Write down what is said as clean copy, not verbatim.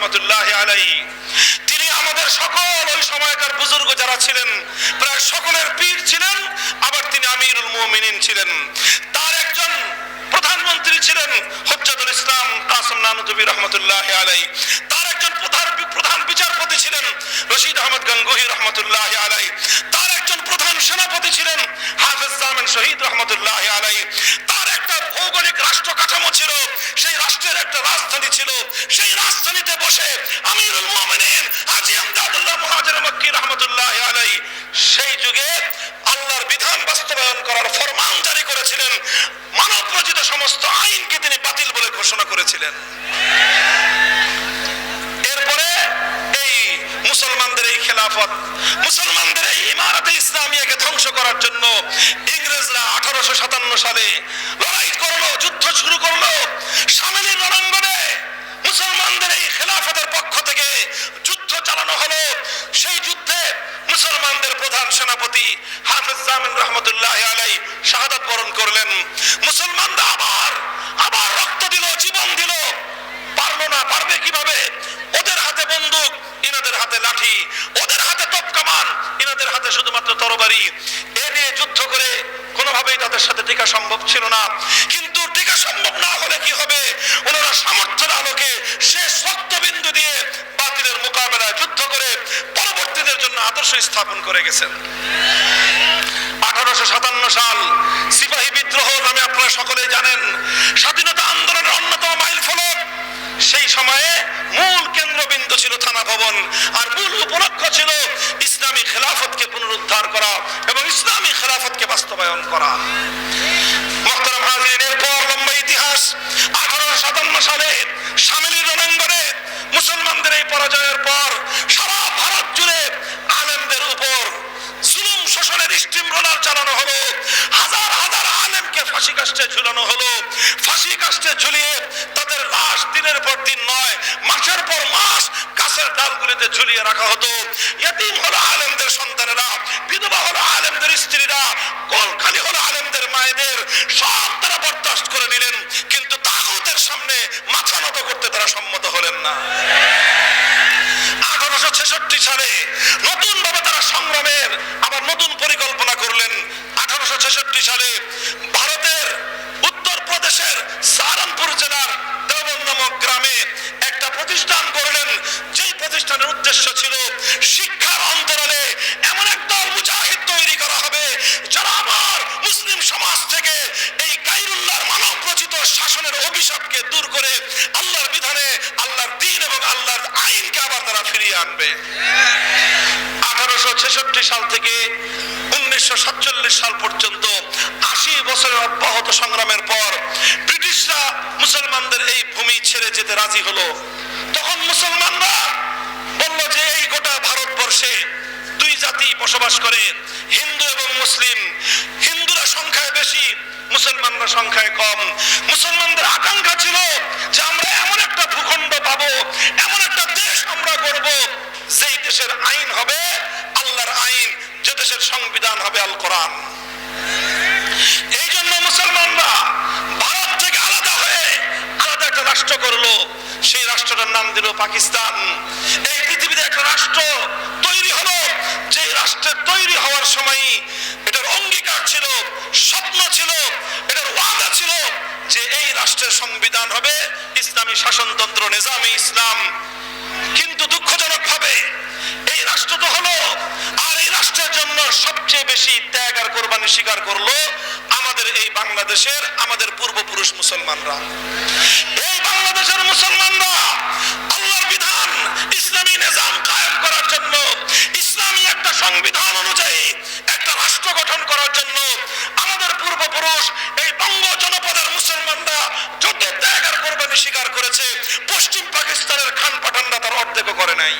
রহমাতুল্লাহি আলাইহি, তিনি আমাদের সকল ওই সময়কার বুজুর্গ যারা ছিলেন প্রায় সকলের পীর ছিলেন, আবার তিনি আমিরুল মুমিনিন ছিলেন। তার একজন প্রধানমন্ত্রী ছিলেন হুজ্জাতুল ইসলাম কাসিম নানুতুবি রহমাতুল্লাহি আলাইহি, তার একজন প্রধান বিচারপতি ছিলেন রশিদ আহমদ গঙ্গোহী রহমাতুল্লাহি আলাইহি, তার একজন প্রধান সেনাপতি ছিলেন হাফেজ জামান শহীদ রহমাতুল্লাহি আলাইহি, তার একটা ভৌগোলিক রাষ্ট্র কাঠামো ছিল, সেই রাষ্ট্রের একটা রাজধানী ছিল, সেই রাজধানীতে বসে আমিরুল মুমিনিন হাজী আমদাদুল্লাহ মুহাজির মক্কি রহমাতুল্লাহি আলাইহি সেই যুগে আল্লাহর বিধান বাস্তবায়ন করার ফরমান জারি করেছিলেন, মানব রচিত সমস্ত আইনকে তিনি বাতিল বলে ঘোষণা করেছিলেন। এরপরে এই মুসলমানদের এই খেলাফত, মুসলমানদের এই ইমারতে ইসলামিয়াকে ধ্বংস করার জন্য ইংরেজরা 1857 সালে লড়াই করলো, যুদ্ধ শুরু করলো। শামেলির রণাঙ্গনে মুসলমানদের এই খেলাফতের পক্ষ থেকে যুদ্ধ চালানো হলো। সেই যুদ্ধে মুসলমানদের প্রধান সেনাপতি হাফেজ জামান রহমাতুল্লাহি আলাইহি শাহাদাত বরণ করলেন। মুসলমানরা আবার রক্ত দিল, জীবন দিল, পারলো না, পারবে কিভাবে? ওদের হাতে বন্দুক, ইনাদের হাতে লাঠি, ওদের হাতে তোপ কামান, ইনাদের হাতে শুধুমাত্র তরবারি। এ নিয়ে যুদ্ধ করে কোনোভাবেই তাদের সাথে টিকা সম্ভব ছিল না। কিন্তু টিকা সম্ভব না হলে কি হবে? ওনারা সামর্থ্যের আলোকে শেষ রক্তবিন্দু দিয়ে বাতিলের মোকাবেলায় যুদ্ধ করে পরবর্তীদের জন্য আদর্শ স্থাপন করে গেছেন। 1857 সাল সিপাহী বিদ্রোহ নামে আপনারা সকলেই জানেন, স্বাধীনতা আন্দোলনের অন্যতম মাইল ফলক। সেই সময়ে মূল কেন্দ্রবিন্দু ছিল থানা ভবন, আর মূল উপলক্ষ্য ছিল ইসলামী খেলাফতকে পুনরুদ্ধার করা এবং ইসলামী খেলাফতকে বাস্তবায়ন করা। মুহতারাম হাজিরিন, এরপর লম্বা ইতিহাস। 1857 সালে শামেলির রণাঙ্গনে মুসলমানদের এই পরাজয়ের পর সারা ভারত জুড়ে আলেমদের উপর জুলুম শোষণের স্টিম রোলার চালানো হলো। হাজার হাজার আলেমকে ফাঁসি কাস্টে ঝুলানো হলো। ফাঁসি কাস্টে ঝুলিয়ে তাদের লাশ দিনের পর দিন নয়, মাসের পর মাস গাছের ডালগুলিতে ঝুলিয়ে রাখা হতো। ইতিম হলো আলেমদের সন্তানেরা, বিধবা হলো আলেমদের স্ত্রীরা, কোলখালি হলো আলেমদের মায়েদের। সব তারা বরদাস্ত করে নিলেন, কিন্তু তাগুতের সামনে মাথা নত করতে তারা সম্মত হলেন না। 1866 সালে নতুন ভাবে তারা সংগ্রামের আবার নতুন পরিকল্পনা করলেন। 1866 সালে ভারতের উত্তর প্রদেশের সাহারানপুর জেলার দেওবন্দ নামক গ্রামে একটা প্রতিষ্ঠান করলেন, যেই প্রতিষ্ঠানের উদ্দেশ্য ছিল শিক্ষার অন্তরালে এমন এক দল মুজাহিদ তৈরি করা হবে যারা আবার মুসলিম সমাজ থেকে এই গায়রুল্লাহর মানব রচিত শাসনের অভিশাপকে দূর করে আল্লাহর বিধানে, আল্লাহর দ্বীন এবং আল্লাহর আইনকে আবার তারা ফিরিয়ে আনবে। 1866 সাল থেকে 1947 সাল পর্যন্ত 80 বছরের অব্যাহত সংগ্রামের পর ব্রিটিশরা মুসলমানদের এই ভূমি ছেড়ে যেতে রাজি হলো। তখন মুসলমানরা বলল যে এই গোটা ভারতবর্ষে দুই জাতি বসবাস করে, হিন্দু এবং মুসলিম। হিন্দুরা সংখ্যায় বেশি, মুসলমানরা সংখ্যায় কম। মুসলমানদের আকাঙ্ক্ষা ছিল যে আমরা এমন একটা ভূখণ্ড পাবো, এমন একটা দেশ আমরা গড়ব যেই দেশের আইন হবে আল্লাহর আইন, যে দেশের সংবিধান হবে আল কোরআন। এই জন্য মুসলমানরা ভারত থেকে আলাদা হয়ে আলাদা একটা রাষ্ট্র করলো। সেই রাষ্ট্রটার নাম দিল পাকিস্তান। এই পৃথিবীতে একটা রাষ্ট্র তৈরি হলো, যে রাষ্ট্রের তৈরি হওয়ার সময় এটার অঙ্গীকার ছিল, স্বপ্ন ছিল, এটার ওয়াদা ছিল যে এই রাষ্ট্রের সংবিধান হবে ইসলামী শাসনতন্ত্র, নিজামে ইসলাম। কিন্তু দুঃখজনক ভাবে এই রাষ্ট্র তো হলো, আর এই রাষ্ট্রের জন্য সবচেয়ে বেশি ত্যাগ আর কোরবানি স্বীকার করলো আমাদের এই বাংলাদেশের, আমাদের পূর্বপুরুষ মুসলমানরা। এই বাংলাদেশের মুসলমানরা আল্লাহর বিধান, ইসলামী নিজাম কায়েম করার জন্য, ইসলামী একটা সংবিধান অনুযায়ী একটা রাষ্ট্র গঠন করার জন্য আমাদের পূর্বপুরুষ এই বঙ্গ জনপদের মুসলমানরা যত ত্যাগ আর কোরবানি স্বীকার করেছে, পশ্চিম পাকিস্তানের খান পাঠানরা তার অর্ধেকও করে নাই।